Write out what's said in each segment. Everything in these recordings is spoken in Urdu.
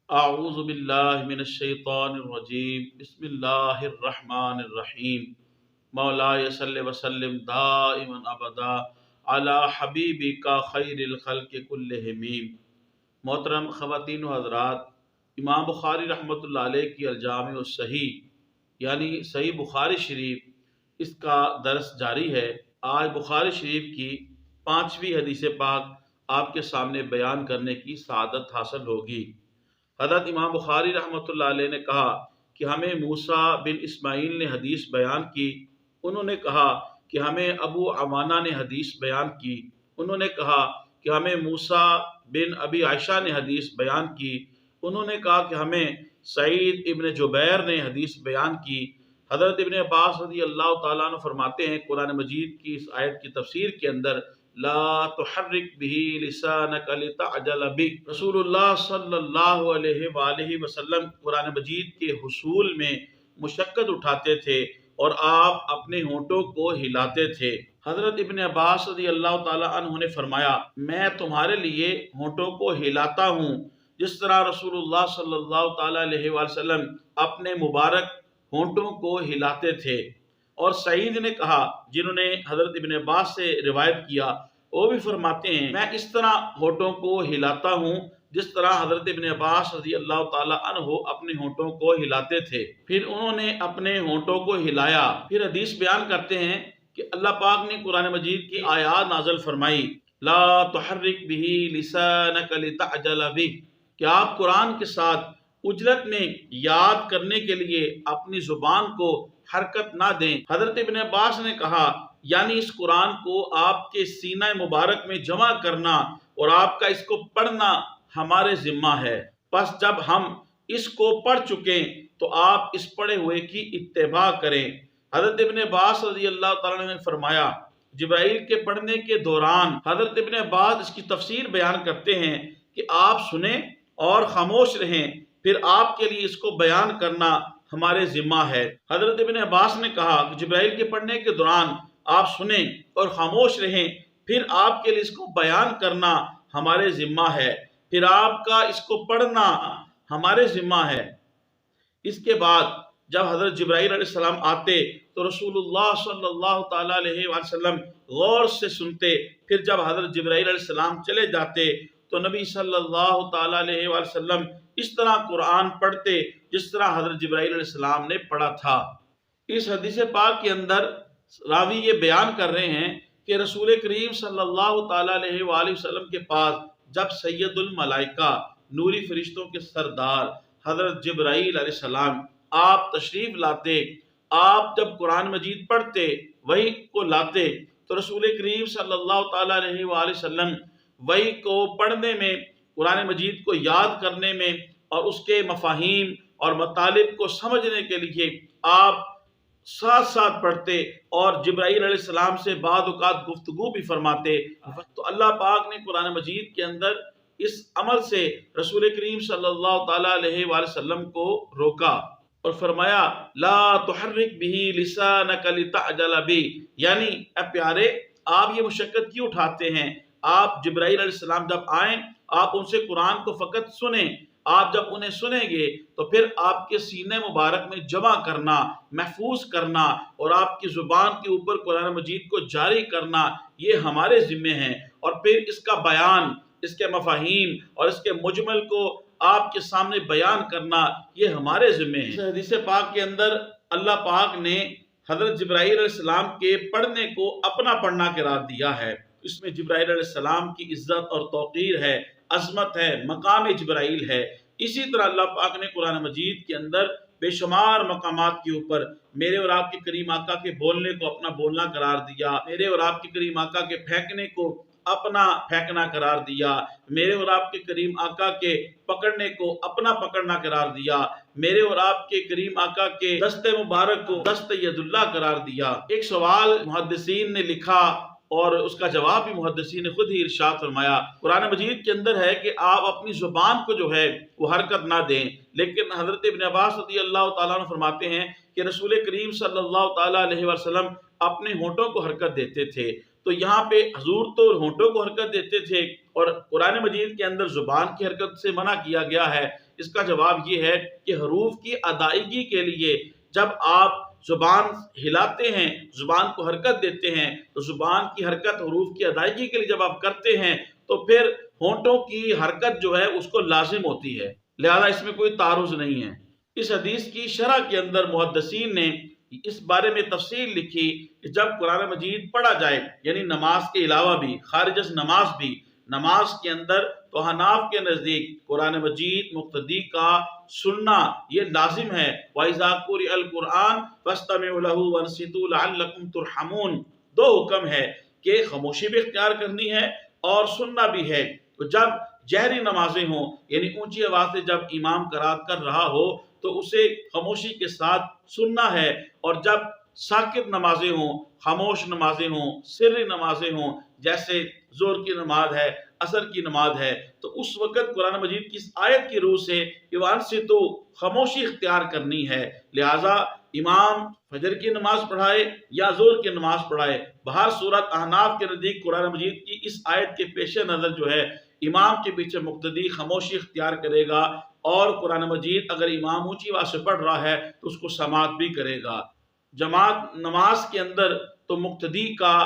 اعوذ باللہ من الشیطان الرجیم بسم اللہ الرحمن الرحیم مولا صلی وسلم دائما ابدا علی حبیبک خیر الخلق کلہم۔ محترم خواتین و حضرات، امام بخاری رحمۃ اللہ علیہ کی الجامع الصحیح یعنی صحیح بخاری شریف، اس کا درس جاری ہے۔ آج بخاری شریف کی 5ویں حدیث پاک آپ کے سامنے بیان کرنے کی سعادت حاصل ہوگی۔ حضرت امام بخاری رحمۃ اللہ علیہ نے کہا کہ ہمیں موسیٰ بن اسماعیل نے حدیث بیان کی۔ انہوں نے کہا کہ ہمیں ابو عوانہ نے حدیث بیان کی۔ انہوں نے کہا کہ ہمیں موسیٰ بن ابی عائشہ نے حدیث بیان کی۔ انہوں نے کہا کہ ہمیں سعید ابن جبیر نے حدیث بیان کی۔ حضرت ابن عباس رضی اللہ تعالیٰ عنہ فرماتے ہیں قرآن مجید کی اس آیت کی تفسیر کے اندر، لا تحرک به لسانک لتعجل بہ۔ رسول اللہ صلی اللہ علیہ وآلہ وسلم قرآن مجید کے حصول میں مشقت اٹھاتے تھے اور آپ اپنے ہونٹوں کو ہلاتے تھے۔ حضرت ابن عباس رضی اللہ تعالیٰ عنہ نے فرمایا، میں تمہارے لیے ہونٹوں کو ہلاتا ہوں جس طرح رسول اللہ صلی اللہ تعالیٰ علیہ وسلم اپنے مبارک ہونٹوں کو ہلاتے تھے۔ اور سعید نے کہا، جنہوں نے حضرت ابن عباس سے روایت کیا، وہ بھی فرماتے ہیں میں اس طرح ہونٹوں کو ہلاتا ہوں جس طرح حضرت ابن عباس رضی اللہ تعالیٰ عنہ اپنے ہونٹوں کو ہلاتے تھے۔ پھر انہوں نے اپنے ہونٹوں کو ہلایا۔ پھر حدیث بیان کرتے ہیں کہ اللہ پاک نے قرآن مجید کی آیات نازل فرمائی، لا تحرک به لسانک لتعجل بہ، کہ آپ قرآن کے ساتھ اجلت میں یاد کرنے کے لیے اپنی زبان کو حرکت نہ دیں۔ حضرت ابن عباس نے کہا، یعنی اس قرآن کو آپ کے سینہ مبارک میں جمع کرنا اور آپ کا اس کو پڑھنا ہمارے ذمہ ہے۔ پس جب ہم اس کو پڑھ چکیں تو آپ اس پڑھے ہوئے کی اتباع کریں۔ حضرت ابن عباس رضی اللہ تعالیٰ نے فرمایا، جبرائیل کے پڑھنے کے دوران حضرت ابن عباس اس کی تفسیر بیان کرتے ہیں کہ آپ سنیں اور خاموش رہیں، پھر آپ کے لیے اس کو بیان کرنا ہمارے ذمہ ہے۔ حضرت ابن عباس نے کہا کہ جبرائیل کے پڑھنے کے دوران آپ سنیں اور خاموش رہیں، پھر آپ کے لیے اس کو بیان کرنا ہمارے ذمہ ہے، پھر آپ کا اس کو پڑھنا ہمارے ذمہ ہے۔ اس کے بعد جب حضرت جبرائیل علیہ السلام آتے تو رسول اللہ صلی اللہ تعالیٰ علیہ وسلم غور سے سنتے، پھر جب حضرت جبرائیل علیہ السلام چلے جاتے تو نبی صلی اللہ تعالیٰ علیہ وسلم اس طرح قرآن پڑھتے جس طرح حضرت جبرائیل علیہ السلام نے پڑھا تھا۔ اس حدیث پاک کے اندر راوی یہ بیان کر رہے ہیں کہ رسول کریم صلی اللہ تعالیٰ علیہ وآلہ وسلم کے پاس جب سید الملائکہ نوری فرشتوں کے سردار حضرت جبرائیل علیہ السلام آپ تشریف لاتے، آپ جب قرآن مجید پڑھتے، وحی کو لاتے، تو رسول کریم صلی اللہ تعالیٰ علیہ وآلہ وسلم وحی کو پڑھنے میں، قرآن مجید کو یاد کرنے میں اور اس کے مفاہیم اور مطالب کو سمجھنے کے لیے آپ ساتھ ساتھ پڑھتے اور جبرائیل علیہ السلام سے بعض اوقات گفتگو بھی فرماتے۔ تو اللہ پاک نے قرآن مجید کے اندر اس عمل سے رسول کریم صلی اللہ تعالیٰ علیہ وآلہ وسلم کو روکا اور فرمایا، لا تحرک به لسانک لتعجل بہ، یعنی اے پیارے آپ یہ مشقت کیوں اٹھاتے ہیں؟ آپ جبرائیل علیہ السلام جب آئیں آپ ان سے قرآن کو فقط سنیں، آپ جب انہیں سنیں گے تو پھر آپ کے سینے مبارک میں جمع کرنا، محفوظ کرنا اور آپ کی زبان کے اوپر قرآن مجید کو جاری کرنا یہ ہمارے ذمے ہیں، اور پھر اس کا بیان، اس کے مفاہیم اور اس کے مجمل کو آپ کے سامنے بیان کرنا یہ ہمارے ذمے ہیں۔ اس حدیث پاک کے اندر اللہ پاک نے حضرت جبرائیل علیہ السلام کے پڑھنے کو اپنا پڑھنا قرار دیا ہے۔ اس میں جبرائیل علیہ السلام کی عزت اور توقیر ہے، عظمت ہے، مقام جبرائیل ہے۔ اسی طرح اللہ پاک نے قرآن مجید کے اندر بے شمار مقامات کے اوپر میرے اور آپ کے کریم آقا کے بولنے کو اپنا بولنا قرار دیا، میرے اور آپ کے کریم آقا کے پھینکنے کو اپنا پھینکنا قرار دیا، میرے اور آپ کے کریم آقا کے پکڑنے کو اپنا پکڑنا قرار دیا، میرے اور آپ کے کریم آقا کے دست مبارک کو دست ید اللہ قرار دیا۔ ایک سوال محدثین نے لکھا اور اس کا جواب بھی محدثین نے خود ہی ارشاد فرمایا۔ قرآن مجید کے اندر ہے کہ آپ اپنی زبان کو جو ہے وہ حرکت نہ دیں، لیکن حضرت ابن عباس رضی اللہ تعالیٰ عنہ فرماتے ہیں کہ رسول کریم صلی اللہ تعالیٰ علیہ وسلم اپنے ہونٹوں کو حرکت دیتے تھے۔ تو یہاں پہ حضور تو ہونٹوں کو حرکت دیتے تھے اور قرآن مجید کے اندر زبان کی حرکت سے منع کیا گیا ہے، اس کا جواب یہ ہے کہ حروف کی ادائیگی کے لیے جب آپ زبان ہلاتے ہیں، زبان کو حرکت دیتے ہیں، تو زبان کی حرکت حروف کی ادائیگی کے لیے جب آپ کرتے ہیں تو پھر ہونٹوں کی حرکت جو ہے اس کو لازم ہوتی ہے، لہذا اس میں کوئی تعارض نہیں ہے۔ اس حدیث کی شرح کے اندر محدثین نے اس بارے میں تفصیل لکھی کہ جب قرآن مجید پڑھا جائے، یعنی نماز کے علاوہ بھی، خارج از نماز بھی، نماز کے اندر تو حناف کے نزدیک قرآن مجید مقتدی کا سننا یہ لازم ہے۔ وَإِذَا قُرِئَ الْقُرْآنُ فَاسْتَمِعُوا لَهُ وَأَنصِتُوا لَعَلَّكُمْ تُرْحَمُونَ، دو حکم ہے کہ خاموشی بھی اختیار کرنی ہے اور سننا بھی ہے۔ تو جب جہری نمازیں ہوں، یعنی اونچی آواز سے جب امام قرات کر رہا ہو تو اسے خاموشی کے ساتھ سننا ہے، اور جب ساکت نمازیں ہوں، خاموش نمازیں ہوں، سری نمازیں ہوں، جیسے ظہر کی نماز ہے، عصر کی نماز ہے، تو اس وقت قرآن مجید کی اس آیت کی روح سے ایوان سے تو خاموشی اختیار کرنی ہے، لہٰذا امام فجر کی نماز پڑھائے یا ظہر کی نماز پڑھائے، بہر صورت احناف کے نزدیک قرآن مجید کی اس آیت کے پیش نظر جو ہے امام کے پیچھے مقتدی خاموشی اختیار کرے گا، اور قرآن مجید اگر امام اونچی آواز سے پڑھ رہا ہے تو اس کو سماعت بھی کرے گا۔ جماعت نماز کے اندر تو مقتدی کا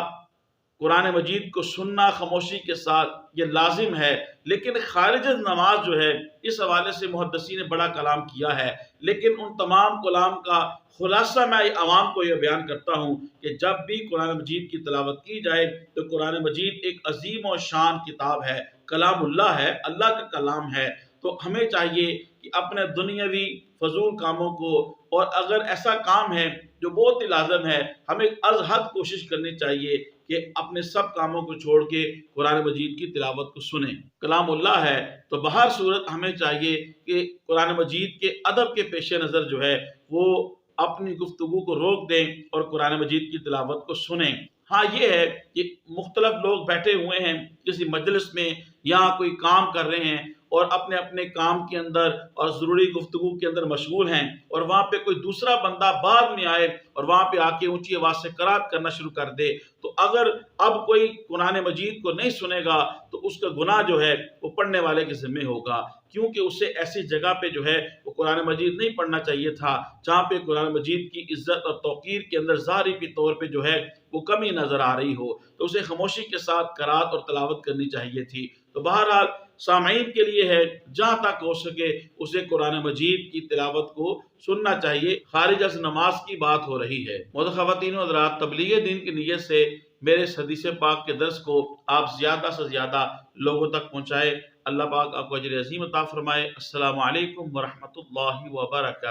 قرآن مجید کو سننا خاموشی کے ساتھ یہ لازم ہے، لیکن خارج از نماز جو ہے اس حوالے سے محدثین نے بڑا کلام کیا ہے، لیکن ان تمام کلام کا خلاصہ میں عوام کو یہ بیان کرتا ہوں کہ جب بھی قرآن مجید کی تلاوت کی جائے تو قرآن مجید ایک عظیم و شان کتاب ہے، کلام اللہ ہے، اللہ کا کلام ہے، تو ہمیں چاہیے کہ اپنے دنیاوی فضول کاموں کو، اور اگر ایسا کام ہے جو بہت ہی لازم ہے، ہمیں از حد کوشش کرنی چاہیے کہ اپنے سب کاموں کو چھوڑ کے قرآن مجید کی تلاوت کو سنیں۔ کلام اللہ ہے تو بہر صورت ہمیں چاہیے کہ قرآن مجید کے ادب کے پیش نظر جو ہے وہ اپنی گفتگو کو روک دیں اور قرآن مجید کی تلاوت کو سنیں۔ ہاں یہ ہے کہ مختلف لوگ بیٹھے ہوئے ہیں کسی مجلس میں یا کوئی کام کر رہے ہیں اور اپنے اپنے کام کے اندر اور ضروری گفتگو کے اندر مشغول ہیں، اور وہاں پہ کوئی دوسرا بندہ بعد میں آئے اور وہاں پہ آ کے اونچی آواز سے قرات کرنا شروع کر دے، تو اگر اب کوئی قرآن مجید کو نہیں سنے گا تو اس کا گناہ جو ہے وہ پڑھنے والے کے ذمہ ہوگا، کیونکہ اسے ایسی جگہ پہ جو ہے وہ قرآن مجید نہیں پڑھنا چاہیے تھا جہاں پہ قرآن مجید کی عزت اور توقیر کے اندر ظاہری طور پہ جو ہے وہ کمی نظر آ رہی ہو، تو اسے خاموشی کے ساتھ قرات اور تلاوت کرنی چاہیے تھی۔ تو بہرحال سامعین کے لیے ہے جہاں تک ہو سکے اسے قرآن مجید کی تلاوت کو سننا چاہیے، خارج از نماز کی بات ہو رہی ہے۔ محترم خواتین و حضرات، تبلیغ دین کی نیت سے میرے اس حدیث پاک کے درس کو آپ زیادہ سے زیادہ لوگوں تک پہنچائے۔ اللہ پاک آپ کو اجر عظیم عطا فرمائے۔ السلام علیکم ورحمۃ اللہ وبرکاتہ۔